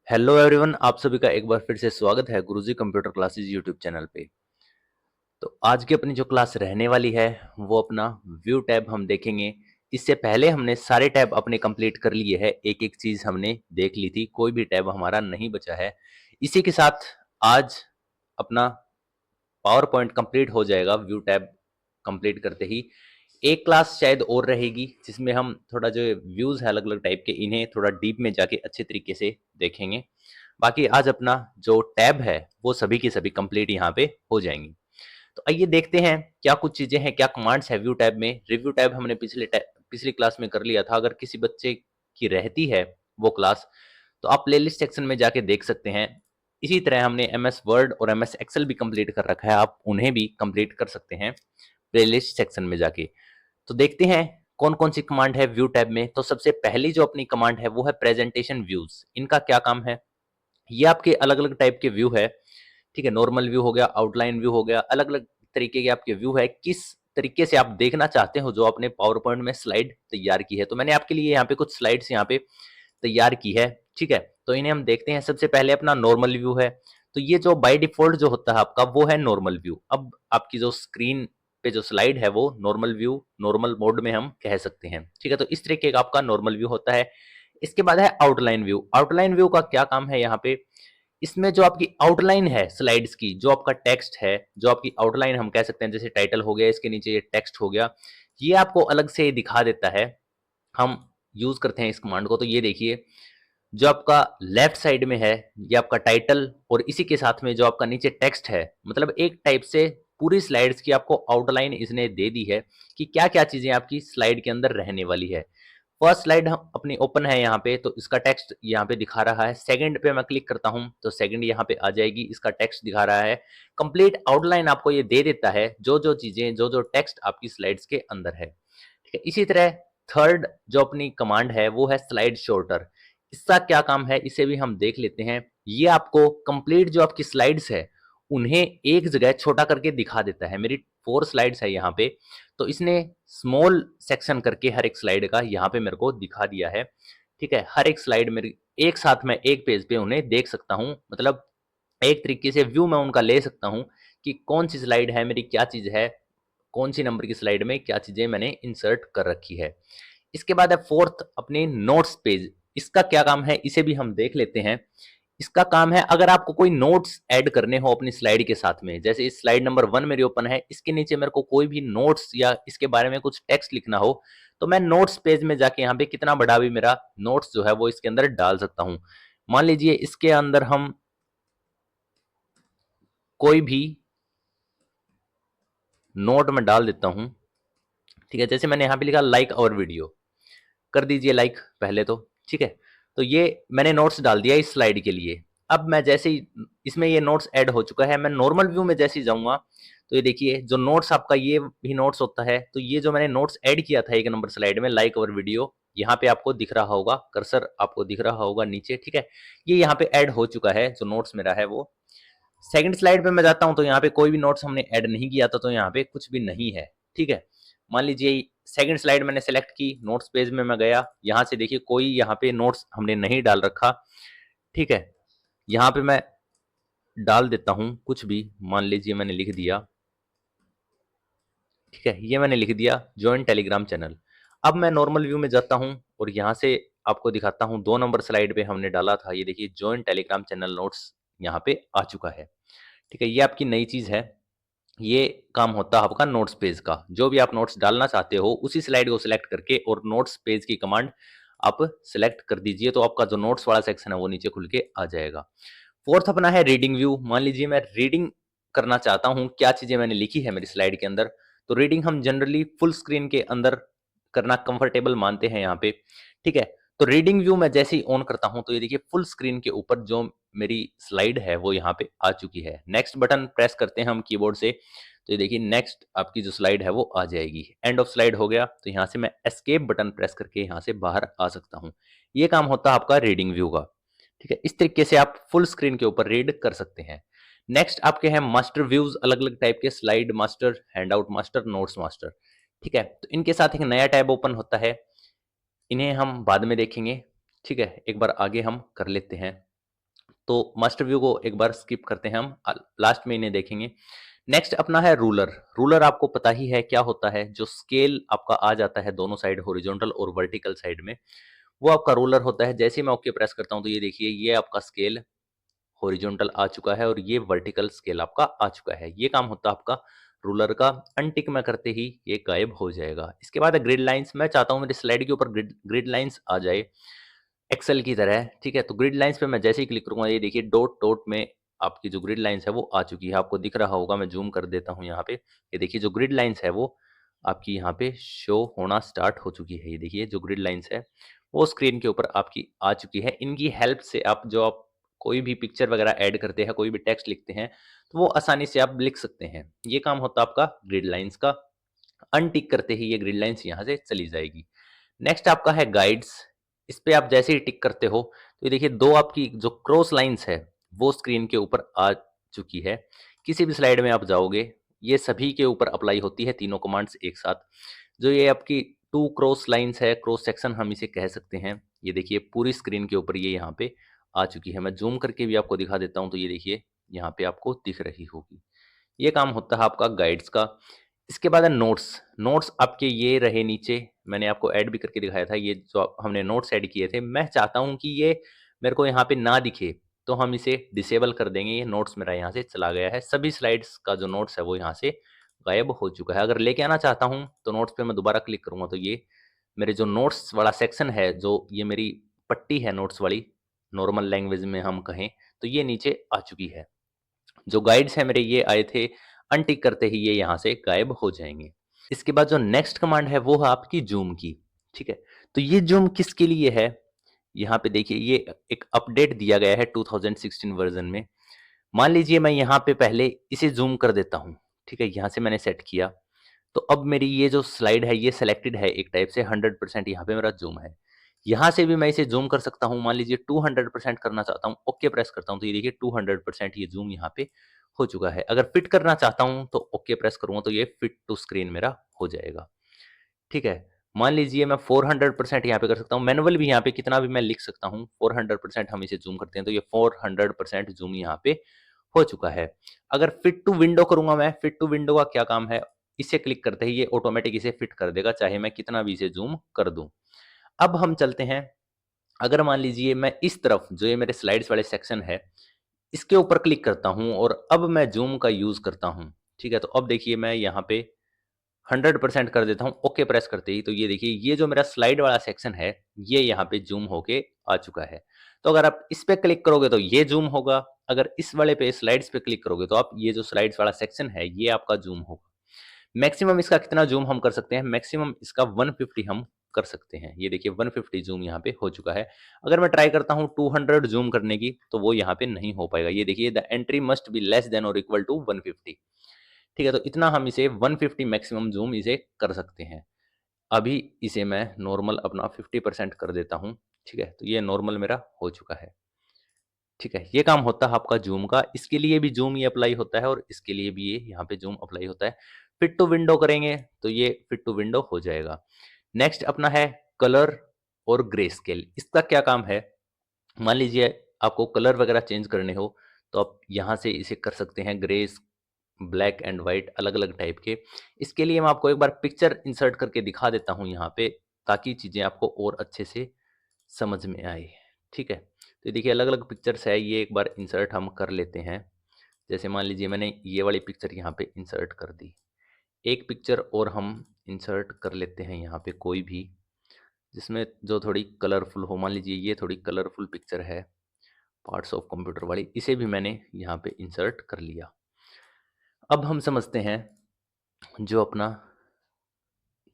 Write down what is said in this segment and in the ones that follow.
Hello everyone, आप सभी का एक बार फिर से स्वागत है गुरुजी कंप्यूटर क्लासेस यूट्यूब चैनल पे। तो आज की अपनी जो क्लास रहने वाली है वो अपना व्यू टैब हम देखेंगे। इससे पहले हमने सारे टैब अपने कंप्लीट कर लिए हैं, एक एक चीज हमने देख ली थी, कोई भी टैब हमारा नहीं बचा है। इसी के साथ आज अपना पावर पॉइंट कंप्लीट हो जाएगा। व्यू टैब कंप्लीट करते ही एक क्लास शायद और रहेगी जिसमें हम थोड़ा जो व्यूज है अलग अलग टाइप के, इन्हें थोड़ा डीप में जाके अच्छे तरीके से देखेंगे। बाकी आज अपना जो टैब है वो सभी की सभी कंप्लीट यहाँ पे हो जाएंगी। तो आइए देखते हैं क्या कुछ चीजें हैं, क्या कमांड्स है व्यू टैब में। रिव्यू टैब हमने पिछली क्लास में कर लिया था। अगर किसी बच्चे की रहती है वो क्लास, तो आप प्लेलिस्ट सेक्शन में जाके देख सकते हैं। इसी तरह हमने एम एस वर्ड और एम एस एक्सेल भी कंप्लीट कर रखा है, आप उन्हें भी कंप्लीट कर सकते हैं प्लेलिस्ट सेक्शन में जाके। तो देखते हैं कौन कौन सी कमांड है व्यू टैब में। तो सबसे पहली जो अपनी कमांड है वो है प्रेजेंटेशन व्यूज। इनका क्या काम है, ये आपके अलग अलग टाइप के व्यू है। ठीक है, नॉर्मल व्यू हो गया, आउटलाइन व्यू हो गया, अलग अलग तरीके के आपके व्यू है। किस तरीके से आप देखना चाहते हो जो आपने पावर पॉइंट में स्लाइड तैयार की है। तो मैंने आपके लिए यहाँ पे कुछ स्लाइड्स यहाँ पे तैयार की है। ठीक है, तो इन्हें हम देखते हैं। सबसे पहले अपना नॉर्मल व्यू है। तो ये जो बाय डिफॉल्ट जो होता है आपका वो है नॉर्मल व्यू। अब आपकी जो स्क्रीन पे जो स्लाइड है वो नॉर्मल व्यू, नॉर्मल मोड में हम कह सकते हैं। ठीक है, तो इस तरीके का आपका नॉर्मल व्यू होता है। इसके बाद है आउटलाइन व्यू। आउटलाइन व्यू का क्या काम है यहाँ पे, इसमें जो आपकी आउटलाइन है स्लाइड्स की, जो आपका टेक्स्ट है, जो आपकी आउटलाइन हम कह सकते हैं, जैसे टाइटल हो गया, इसके नीचे ये टेक्स्ट हो गया, ये आपको अलग से दिखा देता है। हम यूज करते हैं इस कमांड को। तो ये देखिए, जो आपका लेफ्ट साइड में है ये आपका टाइटल, और इसी के साथ में जो आपका नीचे टेक्स्ट है, मतलब एक टाइप से पूरी स्लाइड्स की आपको आउटलाइन इसने दे दी है कि क्या क्या चीजें आपकी स्लाइड के अंदर रहने वाली है। फर्स्ट स्लाइड हम अपनी ओपन है यहाँ पे, तो इसका टेक्स्ट यहाँ पे दिखा रहा है। सेकंड पे मैं क्लिक करता हूँ तो सेकंड यहाँ पे आ जाएगी, इसका टेक्स्ट दिखा रहा है। कंप्लीट आउटलाइन आपको ये दे देता है, जो जो चीजें, जो जो टेक्स्ट आपकी स्लाइड्स के अंदर है। ठीक है, इसी तरह थर्ड जो अपनी कमांड है वो है स्लाइड शॉर्टर। इसका क्या काम है इसे भी हम देख लेते हैं। ये आपको कंप्लीट जो आपकी स्लाइड्स है उन्हें एक जगह छोटा करके दिखा देता है। मेरी 4 स्लाइड्स है यहाँ पे, तो इसने स्मॉल सेक्शन करके हर एक स्लाइड का यहाँ पे मेरे को दिखा दिया है। ठीक है, हर एक स्लाइड मेरी एक साथ में एक पेज पे उन्हें देख सकता हूँ, मतलब एक तरीके से व्यू मैं उनका ले सकता हूँ कि कौन सी स्लाइड है मेरी, क्या चीज है, कौन सी नंबर की स्लाइड में क्या चीजें मैंने इंसर्ट कर रखी है। इसके बाद है फोर्थ अपनी नोट्स पेज। इसका क्या काम है इसे भी हम देख लेते हैं। इसका काम है, अगर आपको कोई नोट्स ऐड करने हो अपनी स्लाइड के साथ में, जैसे इस स्लाइड नंबर 1 मेरी ओपन है, इसके नीचे मेरे को कोई भी नोट्स या इसके बारे में कुछ टेक्स्ट लिखना हो, तो मैं नोट्स पेज में जाके यहाँ पे कितना बड़ा भी मेरा नोट्स जो है वो इसके अंदर डाल सकता हूँ। मान लीजिए इसके अंदर हम कोई भी नोट में डाल देता हूँ। ठीक है, जैसे मैंने यहाँ पे लिखा लाइक और वीडियो, कर दीजिए लाइक पहले तो। ठीक है, तो ये मैंने नोट्स डाल दिया इस स्लाइड के लिए। अब मैं जैसे ही इसमें ये नोट्स ऐड हो चुका है, मैं नॉर्मल व्यू में जैसे ही जाऊंगा तो ये देखिए जो नोट्स आपका ये भी नोट्स होता है। तो ये जो मैंने नोट्स ऐड किया था एक नंबर स्लाइड में, लाइक और वीडियो, यहाँ पे आपको दिख रहा होगा, कर्सर आपको दिख रहा होगा नीचे। ठीक है, ये यहाँ पे ऐड हो चुका है जो नोट्स मेरा है वो। सेकंड स्लाइड पे मैं जाता हूं तो यहाँ पे कोई भी नोट्स हमने ऐड नहीं किया था, तो यहाँ पे कुछ भी नहीं है। ठीक है, मान लीजिए सेकंड स्लाइड मैंने सेलेक्ट की, नोट्स पेज में मैं गया, यहाँ से देखिए कोई यहाँ पे नोट्स हमने नहीं डाल रखा। ठीक है, यहाँ पे मैं डाल देता हूँ कुछ भी, मान लीजिए मैंने लिख दिया। ठीक है, ये मैंने लिख दिया ज्वाइन टेलीग्राम चैनल। अब मैं नॉर्मल व्यू में जाता हूँ और यहाँ से आपको दिखाता हूँ 2 नंबर स्लाइड पे हमने डाला था, ये देखिए ज्वाइन टेलीग्राम चैनल नोट्स यहाँ पे आ चुका है। ठीक है, ये आपकी नई चीज है। ये काम होता है आपका नोट्स पेज का। जो भी आप नोट्स डालना चाहते हो उसी स्लाइड को सिलेक्ट करके और नोट्स पेज की कमांड आप सिलेक्ट कर दीजिए, तो आपका जो नोट्स वाला सेक्शन है वो नीचे खुल के आ जाएगा। फोर्थ अपना है रीडिंग व्यू। मान लीजिए मैं रीडिंग करना चाहता हूं, क्या चीजें मैंने लिखी है मेरी स्लाइड के अंदर। तो रीडिंग हम जनरली फुल स्क्रीन के अंदर करना कंफर्टेबल मानते हैं यहाँ पे। ठीक है, तो रीडिंग व्यू मैं जैसे ही ऑन करता हूं तो ये देखिए फुल स्क्रीन के ऊपर जो मेरी स्लाइड है वो यहाँ पे आ चुकी है। नेक्स्ट बटन प्रेस करते हैं हम कीबोर्ड से, तो ये देखिए नेक्स्ट आपकी जो स्लाइड है वो आ जाएगी। एंड ऑफ स्लाइड हो गया, तो यहाँ से मैं एस्केप बटन प्रेस करके यहाँ से बाहर आ सकता हूँ। ये काम होता है आपका रीडिंग व्यू का। ठीक है, इस तरीके से आप फुल स्क्रीन के ऊपर रीड कर सकते हैं। नेक्स्ट आपके हैं मास्टर व्यूज, अलग अलग टाइप के, slide master, handout master, notes master. ठीक है, तो इनके साथ एक नया टैब ओपन होता है, इन्हें हम बाद में देखेंगे। ठीक है, एक बार आगे हम कर लेते हैं। तो मास्टर व्यू को एक बार स्किप करते हैं हम, लास्ट में इन्हें देखेंगे। नेक्स्ट अपना है रूलर। रूलर आपको पता ही है क्या होता है, जो स्केल आपका आ जाता है दोनों साइड, हॉरिजॉन्टल और वर्टिकल साइड में, वो आपका रूलर होता है। जैसे ही मैं ओके प्रेस करता हूं तो ये देखिए ये आपका स्केल हॉरिजॉन्टल आ चुका है और ये वर्टिकल स्केल आपका आ चुका है। ये काम होता है आपका रूलर का। अनटिक में करते ही ये गायब हो जाएगा। इसके बाद ग्रिड लाइंस। मैं चाहता हूं मेरे स्लाइड के ऊपर ग्रिड लाइंस आ जाए एक्सेल की तरह, ठीक है। तो ग्रिड लाइंस पे मैं जैसे ही क्लिक करूंगा ये देखिए डॉट डॉट में आपकी जो ग्रिड लाइंस है वो आ चुकी है। आपको दिख रहा होगा, मैं जूम कर देता हूं यहाँ पे। ये देखिए जो ग्रिड लाइंस है वो आपकी यहाँ पे शो होना स्टार्ट हो चुकी है। ये देखिए जो ग्रिड लाइंस है वो स्क्रीन के ऊपर आपकी आ चुकी है। इनकी हेल्प से आप कोई भी पिक्चर वगैरह ऐड करते हैं, कोई भी टेक्स्ट लिखते हैं, तो वो आसानी से आप लिख सकते हैं। ये काम होता है आपका ग्रिड लाइंस का। अनटिक करते ही ये ग्रिड लाइंस यहाँ से चली जाएगी। नेक्स्ट आपका है गाइड्स। इस पे आप जैसे ही टिक करते हो तो ये देखिए दो आपकी जो क्रॉस लाइंस है वो स्क्रीन के ऊपर आ चुकी है। किसी भी स्लाइड में आप जाओगे ये सभी के ऊपर अप्लाई होती है, तीनों कमांड्स एक साथ। जो ये आपकी टू क्रॉस लाइंस है, क्रॉस सेक्शन हम इसे कह सकते हैं। ये देखिए पूरी स्क्रीन के ऊपर ये यहाँ पे आ चुकी है। मैं जूम करके भी आपको दिखा देता हूँ तो ये देखिए यहाँ पे आपको दिख रही होगी। ये काम होता है आपका गाइड्स का। इसके बाद है नोट्स। नोट्स आपके ये रहे नीचे, मैंने आपको ऐड भी करके दिखाया था। ये जो हमने नोट्स ऐड किए थे, मैं चाहता हूं कि ये मेरे को यहाँ पे ना दिखे, तो हम इसे डिसेबल कर देंगे। ये नोट्स मेरा यहाँ से चला गया है। सभी स्लाइड्स का जो नोट्स है वो यहाँ से गायब हो चुका है। अगर लेके आना चाहता हूँ तो नोट्स पे मैं दोबारा क्लिक करूंगा तो ये मेरे जो नोट्स वाला सेक्शन है, जो ये मेरी पट्टी है नोट्स वाली, नॉर्मल लैंग्वेज में हम कहें तो ये नीचे आ चुकी है। जो गाइड्स हैं मेरे ये आए थे, अनटिक करते ही ये यहाँ से गायब हो जाएंगे। इसके बाद जो नेक्स्ट कमांड है वो है आपकी जूम की, ठीक है। तो ये जूम किसके लिए है, यहाँ पे देखिए ये एक अपडेट दिया गया है 2016 वर्जन में। मान लीजिए मैं यहाँ पे पहले इसे जूम कर देता हूँ, ठीक है। यहाँ से मैंने सेट किया तो अब मेरी ये जो स्लाइड है ये सेलेक्टेड है एक टाइप से 100%। यहाँ पे मेरा जूम है। यहाँ से भी मैं इसे जूम कर सकता हूँ। मान लीजिए 200% करना चाहता हूँ, ओके प्रेस करता हूँ तो ये देखिए 200% ये जूम यहाँ पे हो चुका है। अगर फिट करना चाहता हूँ तो ओके प्रेस करूंगा तो ये फिट टू स्क्रीन मेरा हो जाएगा, ठीक है। मान लीजिए मैं 400% यहाँ पे कर सकता हूँ। मैनुअल भी यहाँ पे कितना भी मैं लिख सकता हूँ। 400% हम इसे जूम करते हैं तो ये 400% जूम यहाँ पे हो चुका है। अगर फिट टू विंडो करूंगा मैं, फिट टू विंडो का क्या काम है, इसे क्लिक करते ही ये ऑटोमेटिक इसे फिट कर देगा, चाहे मैं कितना भी इसे जूम कर दूं। अब हम चलते हैं, अगर मान लीजिए मैं इस तरफ जो ये मेरे स्लाइड्स वाले सेक्शन है इसके ऊपर क्लिक करता हूं और अब मैं जूम का यूज करता हूं, ठीक है। तो अब देखिए मैं यहाँ पे 100% कर देता हूँ, ओके प्रेस करते ही तो ये देखिए ये जो मेरा स्लाइड वाला सेक्शन है ये यहाँ पे जूम होके आ चुका है। तो अगर आप इस पे क्लिक करोगे तो ये जूम होगा, अगर इस वाले पे स्लाइड्स पे क्लिक करोगे तो आप ये जो स्लाइड्स वाला सेक्शन है ये आपका जूम होगा। मैक्सिमम इसका कितना जूम हम कर सकते हैं, मैक्सिमम इसका 150 हम कर सकते हैं। ये देखिए 150 जूम यहाँ पे हो चुका है। अगर मैं ट्राई करता हूँ 200 जूम करने की तो वो यहाँ पे नहीं हो पाएगा। ये देखिए the entry must be less than और इक्वल टू 150, ठीक है। तो इतना हम इसे 150 मैक्सिमम जूम इसे कर सकते हैं। अभी इसे मैं नॉर्मल अपना 50% कर देता हूँ, ठीक है। तो ये नॉर्मल मेरा हो चुका है, ठीक है। ये काम होता है आपका जूम का। इसके लिए भी जूम ये अप्लाई होता है और इसके लिए भी ये यहाँ पे जूम अप्लाई होता है। फिट टू विंडो करेंगे तो ये फिट टू विंडो हो जाएगा। नेक्स्ट अपना है कलर और ग्रे स्केल। इसका क्या काम है, मान लीजिए आपको कलर वगैरह चेंज करने हो तो आप यहाँ से इसे कर सकते हैं, ग्रे, ब्लैक एंड वाइट, अलग अलग टाइप के। इसके लिए मैं आपको एक बार पिक्चर इंसर्ट करके दिखा देता हूँ यहाँ पे, ताकि चीज़ें आपको और अच्छे से समझ में आए, ठीक है। तो देखिए अलग अलग पिक्चर्स है, ये एक बार इंसर्ट हम कर लेते हैं। जैसे मान लीजिए मैंने ये वाली पिक्चर यहाँ पे इंसर्ट कर दी। एक पिक्चर और हम इंसर्ट कर लेते हैं यहाँ पे कोई भी, जिसमें जो थोड़ी कलरफुल हो। मान लीजिए ये थोड़ी कलरफुल पिक्चर है पार्ट्स ऑफ कंप्यूटर वाली, इसे भी मैंने यहाँ पे इंसर्ट कर लिया। अब हम समझते हैं जो अपना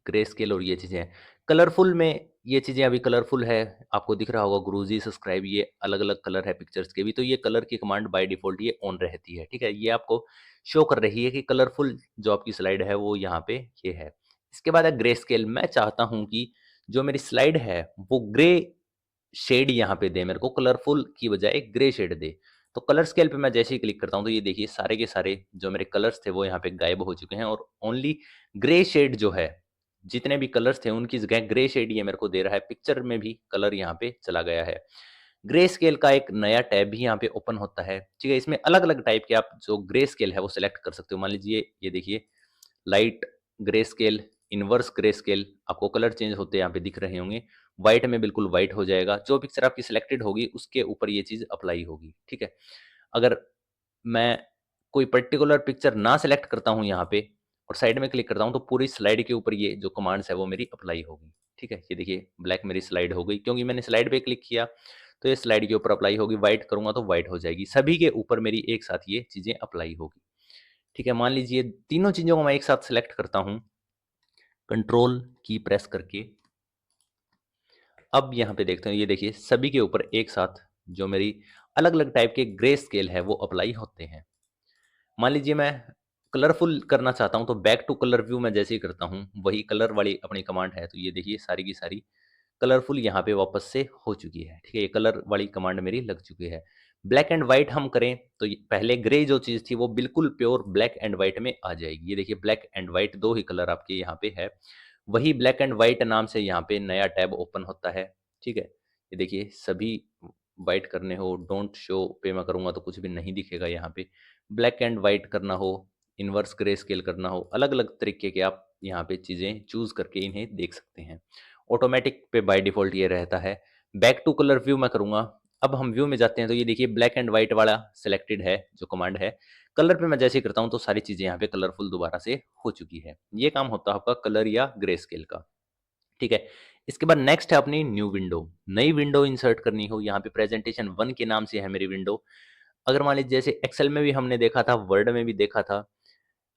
ग्रे स्केल और ये चीज़ें हैं कलरफुल में। ये चीज़ें अभी कलरफुल है, आपको दिख रहा होगा गुरुजी सब्सक्राइब, ये अलग अलग कलर है पिक्चर्स के भी। तो ये कलर की कमांड बाय डिफॉल्ट ये ऑन रहती है, ठीक है। ये आपको शो कर रही है कि कलरफुल जो आपकी स्लाइड है वो यहाँ पे ये है। इसके बाद है ग्रे स्केल। मैं चाहता हूँ कि जो मेरी स्लाइड है वो ग्रे शेड यहाँ पे दे, मेरे को कलरफुल की बजाय ग्रे शेड दे। तो कलर स्केल पे मैं जैसे ही क्लिक करता हूँ तो ये देखिए सारे के सारे जो मेरे कलर्स थे वो यहाँ पे गायब हो चुके हैं और ओनली ग्रे शेड जो है, जितने भी कलर्स थे उनकी जगह ग्रे शेड ये मेरे को दे रहा है। पिक्चर में भी कलर यहाँ पे चला गया है। ग्रे स्केल का एक नया टैब भी यहाँ पे ओपन होता है, ठीक है। इसमें अलग-अलग टाइप के आप जो ग्रे स्केल है वो सिलेक्ट कर सकते हो। मान लीजिए ये देखिए light grey scale, inverse grey scale, आपको कलर चेंज होते यहाँ पे दिख रहे होंगे। व्हाइट में बिल्कुल व्हाइट हो जाएगा, जो पिक्चर आपकी सिलेक्टेड होगी उसके ऊपर ये चीज़ अप्लाई होगी, ठीक है। अगर मैं कोई पर्टिकुलर पिक्चर ना सिलेक्ट करता हूँ यहाँ पे और साइड में क्लिक करता हूँ तो पूरी स्लाइड के ऊपर ये जो कमांड्स है वो मेरी अप्लाई होगी, ठीक है। ये देखिए ब्लैक मेरी स्लाइड हो गई क्योंकि मैंने स्लाइड पे क्लिक किया तो ये स्लाइड के ऊपर अप्लाई होगी, व्हाइट करूंगा तो व्हाइट हो जाएगी, सभी के ऊपर मेरी एक साथ ये चीज़ें अप्लाई होगी, ठीक है। मान लीजिए तीनों चीज़ों को मैं एक साथ सिलेक्ट करता हूँ कंट्रोल की प्रेस करके। अब यहाँ पे देखते हैं, ये देखिए सभी के ऊपर एक साथ जो मेरी अलग-अलग टाइप के ग्रे स्केल है वो अप्लाई होते हैं। मान लीजिए मैं कलरफुल करना चाहता हूँ तो बैक टू कलर व्यू मैं जैसे ही करता हूँ, वही कलर वाली अपनी कमांड है, तो ये देखिए सारी की सारी कलरफुल यहाँ पे वापस से हो चुकी है, ठीक है। ये कलर वाली कमांड मेरी लग चुकी है। ब्लैक एंड व्हाइट हम करें तो पहले ग्रे जो चीज़ थी वो बिल्कुल प्योर ब्लैक एंड व्हाइट में आ जाएगी। ये देखिए ब्लैक एंड व्हाइट दो ही कलर आपके यहाँ पे है। वही ब्लैक एंड व्हाइट नाम से यहाँ पे नया टैब ओपन होता है, ठीक है। ये देखिए सभी व्हाइट करने हो, डोंट शो पे मैं करूँगा तो कुछ भी नहीं दिखेगा यहाँ पे। ब्लैक एंड व्हाइट करना हो, इन्वर्स ग्रे स्केल करना हो, अलग-अलग तरीके के आप यहाँ पे चीज़ें चूज़ करके इन्हें देख सकते हैं। ऑटोमेटिक पे बाय डिफ़ॉल्ट ये रहता है। बैक टू कलर व्यू मैं करूँगा। अब हम व्यू में जाते हैं तो ये देखिए ब्लैक एंड व्हाइट वाला सिलेक्टेड है जो कमांड है। कलर पे मैं जैसे ही करता हूँ तो सारी चीज़ें यहाँ पे कलरफुल दोबारा से हो चुकी है। ये काम होता है आपका कलर या ग्रे स्केल का, ठीक है। इसके बाद नेक्स्ट है अपनी न्यू विंडो। नई विंडो इंसर्ट करनी हो, यहाँ पे प्रेजेंटेशन 1 के नाम से है मेरी विंडो। अगर मान लीजिए जैसे एक्सेल में भी हमने देखा था, वर्ड में भी देखा था,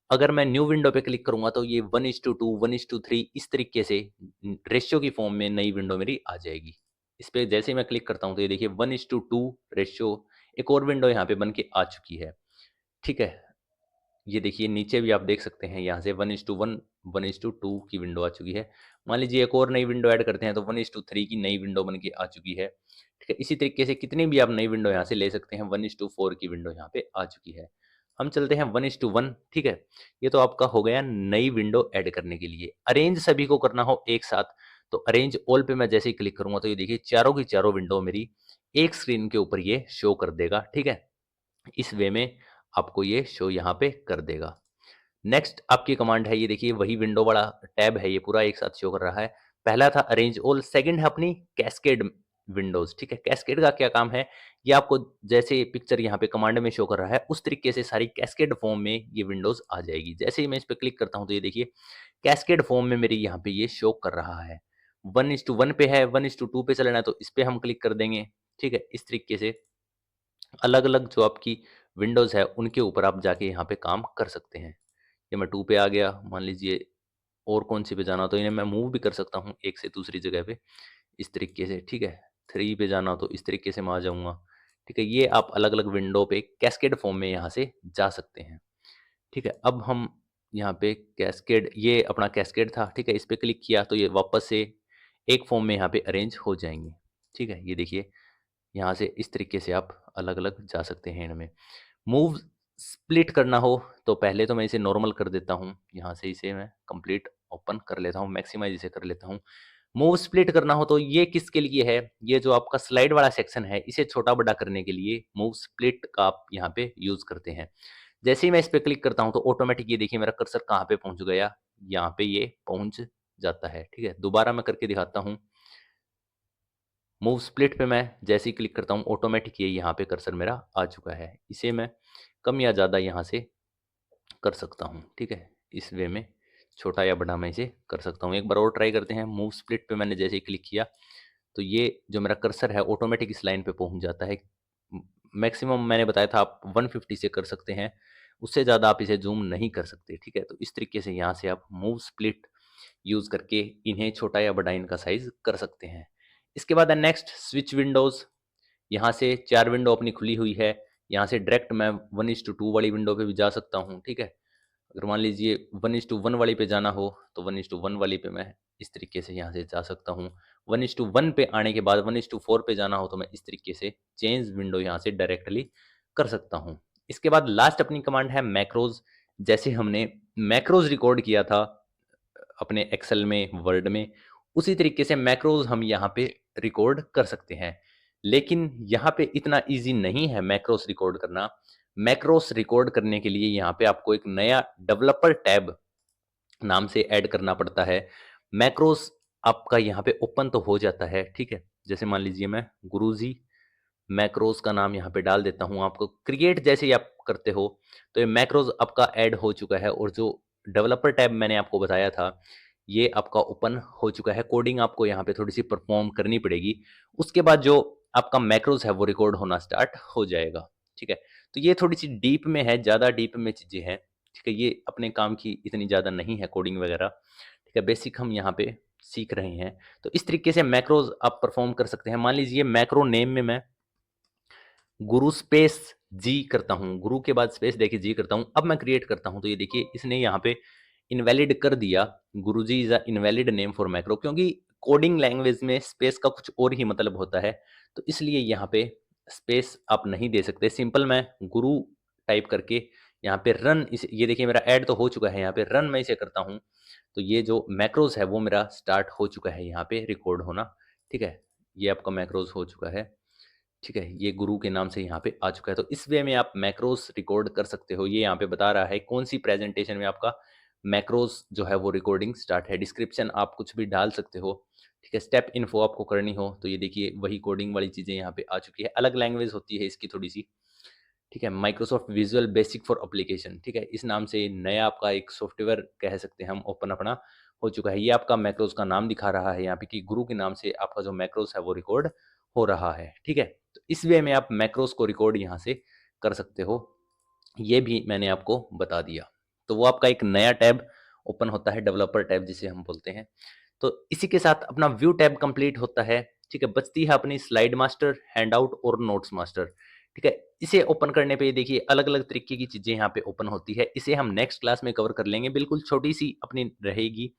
अगर मैं न्यू विंडो पे क्लिक करूँगा तो ये 1:2, 1:3 इस तरीके से रेशियो की फॉर्म में नई विंडो मेरी आ जाएगी। इस पे जैसे ही मैं क्लिक करता हूँ तो ये देखिए 1:2 रेशियो एक और विंडो यहाँ पे बन के आ चुकी है, ठीक है। ये देखिए नीचे भी आप देख सकते हैं यहाँ से 1:1, 1:2 की विंडो आ चुकी है। मान लीजिए एक और नई विंडो ऐड करते हैं तो 1:3 की नई विंडो बन के आ चुकी है, ठीक है। इसी तरीके से कितनी भी आप नई विंडो यहाँ से ले सकते हैं, 1:4 की विंडो यहाँ पे आ चुकी है। हम चलते हैं 1:1, ठीक है। ये तो आपका हो गया नई विंडो ऐड करने के लिए। अरेंज सभी को करना हो एक साथ तो अरेंज ऑल पे मैं जैसे ही क्लिक करूँगा तो ये देखिए चारों की चारों विंडो मेरी एक स्क्रीन के ऊपर ये शो कर देगा, ठीक है। इस वे में आपको ये शो यहाँ पे कर देगा। नेक्स्ट आपकी कमांड है, ये देखिए वही विंडो वाला टैब है, ये पूरा एक साथ शो कर रहा है। पहला था अरेंज ऑल, सेकंड है अपनी कैस्केड विंडोज, ठीक है। कैस्केड का क्या काम है, ये आपको जैसे पिक्चर यहाँ पे कमांड में शो कर रहा है उस तरीके से सारी कैस्केड फॉर्म में ये विंडोज आ जाएगी। जैसे ही मैं इस पे क्लिक करता हूँ तो ये देखिए कैस्केड फॉर्म में मेरी यहाँ पे ये शो कर रहा है। 1:1 पे है, 1:2 पे चलना है तो इस पे हम क्लिक कर देंगे, ठीक है। इस तरीके से अलग-अलग जो आपकी विंडोज़ है उनके ऊपर आप जाके यहाँ पे काम कर सकते हैं। ये मैं 2 पे आ गया, मान लीजिए और कौन-सी पे जाना हो तो इन्हें मैं मूव भी कर सकता हूँ एक से दूसरी जगह पे, इस तरीके से, ठीक है। 3 पे जाना हो तो इस तरीके से मैं आ जाऊँगा, ठीक है। ये आप अलग-अलग विंडो पे कैस्केड फॉर्म में यहाँ से जा सकते हैं, ठीक है। अब हम यहाँ पे कैस्केड, ये अपना कैस्केड था, ठीक है। इस पे क्लिक किया तो ये वापस से एक फॉर्म में यहाँ पे अरेंज हो जाएँगे, ठीक है। ये देखिए यहाँ से इस तरीके से आप अलग-अलग जा सकते हैं इनमें। मूव स्प्लिट करना हो तो पहले तो मैं इसे नॉर्मल कर देता हूँ, यहाँ से इसे मैं कंप्लीट ओपन कर लेता हूँ, मैक्सिमाइज़ इसे कर लेता हूँ। मूव स्प्लिट करना हो तो ये किसके लिए है, ये जो आपका स्लाइड वाला सेक्शन है इसे छोटा-बड़ा करने के लिए मूव स्प्लिट का आप यहाँ पे यूज़ करते हैं। जैसे ही मैं इस पे क्लिक करता हूँ तो ऑटोमेटिक ये देखिए मेरा कर्सर कहाँ पे पहुँच गया, यहाँ पे ये पहुँच जाता है, ठीक है। दोबारा मैं करके दिखाता हूँ। मूव स्प्लिट पे मैं जैसे ही क्लिक करता हूँ ऑटोमेटिक ये यहाँ पे कर्सर मेरा आ चुका है। इसे मैं कम या ज़्यादा यहाँ से कर सकता हूँ, ठीक है। इस वे में छोटा या बड़ा मैं इसे कर सकता हूँ। एक बार और ट्राई करते हैं। मूव स्प्लिट पे मैंने जैसे ही क्लिक किया तो ये जो मेरा कर्सर है ऑटोमेटिक इस लाइन पे पहुँच जाता है। मैक्सिमम मैंने बताया था आप 150 से कर सकते हैं, उससे ज़्यादा आप इसे ज़ूम नहीं कर सकते, ठीक है। तो इस तरीके से यहाँ से आप मूव स्प्लिट यूज़ करके इन्हें छोटा या बड़ा इनका साइज़ कर सकते हैं। इसके बाद है नेक्स्ट स्विच विंडोज़। यहाँ से 4 विंडो अपनी खुली हुई है, यहाँ से डायरेक्ट मैं 1:2 वाली विंडो पे भी जा सकता हूँ, ठीक है। अगर मान लीजिए 1:1 वाली पे जाना हो तो 1:1 वाली पे मैं इस तरीके से यहाँ से जा सकता हूँ। 1:1 पे आने के बाद 1:4 पे जाना हो तो मैं इस तरीके से चेंज विंडो यहाँ से डायरेक्टली कर सकता हूँ। इसके बाद लास्ट अपनी कमांड है मैक्रोज़। जैसे हमने मैक्रोज़ रिकॉर्ड किया था अपने एक्सेल में, वर्ड में, उसी तरीके से मैक्रोज़ हम यहाँ पे रिकॉर्ड कर सकते हैं। लेकिन यहाँ पे इतना ईज़ी नहीं है मैक्रोस रिकॉर्ड करना। मैक्रोस रिकॉर्ड करने के लिए यहाँ पे आपको एक नया डेवलपर टैब नाम से ऐड करना पड़ता है। मैक्रोस आपका यहाँ पे ओपन तो हो जाता है, ठीक है? जैसे मान लीजिए मैं गुरुजी मैक्रोस का नाम यहाँ पे डाल देता हूँ। आपको क्रिएट जैसे ही आप करते हो, तो ये मैक्रोस आपका ऐड हो चुका है और जो डेवलपर टैब मैंने आपको बताया था, ये आपका ओपन हो चुका है। कोडिंग आपको यहाँ पे थोड़ी-सी परफ़ॉर्म करनी पड़ेगी। उसके बाद जो आपका मैक्रोस है, वो रिकॉर्ड होना स्टार्ट हो जाएगा, ठीक है? तो ये थोड़ी-सी डीप में है, ज़्यादा डीप में चीज़ें हैं, ठीक है? ये अपने काम की इतनी ज़्यादा नहीं है कोडिंग वगैरह, ठीक है? बेसिक हम यहाँ पे सीख रहे हैं। तो इस तरीके से मैक्रोस आप परफ़ॉर्म कर सकते हैं। मान लीजिए मैक्रो नेम में मैं गुरु स्पेस जी करता हूँ, गुरु के बाद स्पेस देके जी करता हूँ। अब मैं क्रिएट करता हूँ तो ये देखिए इसने यहाँ पे इनवैलिड कर दिया, Guruji is a invalid name for macro, क्योंकि कोडिंग लैंग्वेज में स्पेस का कुछ और ही मतलब होता है। तो इसलिए यहाँ पे स्पेस आप नहीं दे सकते। सिंपल मैं गुरु टाइप करके यहाँ पे रन, इस ये देखिए मेरा ऐड तो हो चुका है, यहाँ पे रन मैं इसे करता हूँ, तो ये जो मैक्रोज़ है वो मेरा स्टार्ट हो चुका है यहाँ पे रिकॉर्ड होना, ठीक है? ये आपका मैक्रोज़ हो चुका है। ठीक है, ये गुरु के नाम से यहाँ पे आ चुका है। तो इस वे में आप मैक्रोस रिकॉर्ड कर सकते हो। ये यहाँ पे बता रहा है कौन-सी प्रेज़ेंटेशन में आपका मैक्रोस जो है वो रिकॉर्डिंग स्टार्ट है। डिस्क्रिप्शन आप कुछ भी डाल सकते हो, ठीक है। स्टेप इन्फो आपको करनी हो तो ये देखिए वही कोडिंग वाली चीज़ें यहाँ पे आ चुकी है। अलग लैंग्वेज होती है इसकी थोड़ी-सी, ठीक है। Microsoft visual basic for application, ठीक है। इस नाम से नया आपका एक सॉफ्टवेयर कह सकते हैं हम ओपन अपना हो चुका है। ये आपका मैक्रोस का नाम दिखा रहा है यहाँ पे कि गुरु के नाम से आपका जो मैक्रोस है वो रिकॉर्ड हो रहा है, ठीक है। तो इस वे में आप मैक्रोस को रिकॉर्ड यहाँ से कर सकते हो। ये भी मैंने आपको बता दिया। तो वो आपका एक नया टैब ओपन होता है, डेवलपर टैब जिसे हम बोलते हैं। तो इसी के साथ अपना व्यू टैब कंप्लीट होता है, ठीक है। बचती है अपनी स्लाइड मास्टर, हैंडआउट और नोट्स मास्टर, ठीक है। इसे ओपन करने पे ये देखिए अलग-अलग तरीके की चीज़ें यहाँ पे ओपन होती है। इसे हम नेक्स्ट क्लास में कवर कर लेंगे, बिल्कुल छोटी-सी अपनी रहेगी।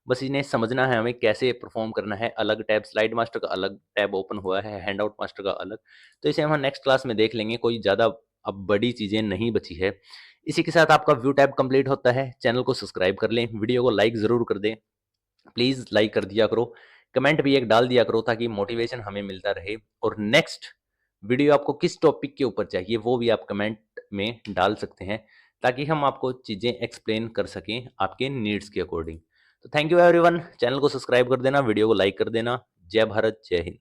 बस इन्हें समझना है हमें कैसे परफ़ॉर्म करना है। अलग टैब स्लाइड मास्टर का अलग टैब ओपन हुआ है, हैंडआउट मास्टर का अलग। तो इसे हम नेक्स्ट क्लास में देख लेंगे, कोई ज़्यादा अब बड़ी चीज़ें नहीं बची है। इसी के साथ आपका व्यू टैब कंप्लीट होता है। चैनल को सब्सक्राइब कर लें, वीडियो को लाइक ज़रूर कर दें। प्लीज़ लाइक कर दिया करो, कमेंट भी एक डाल दिया करो ताकि मोटिवेशन हमें मिलता रहे। और नेक्स्ट वीडियो आपको किस टॉपिक के ऊपर चाहिए वो भी आप कमेंट में डाल सकते हैं ताकि हम आपको चीज़ें एक्सप्लेन कर सकें आपके नीड्स के अकॉर्डिंग। तो थैंक यू एवरीवन, चैनल को सब्सक्राइब कर देना, वीडियो को लाइक कर देना। जय भारत, जय हिंद।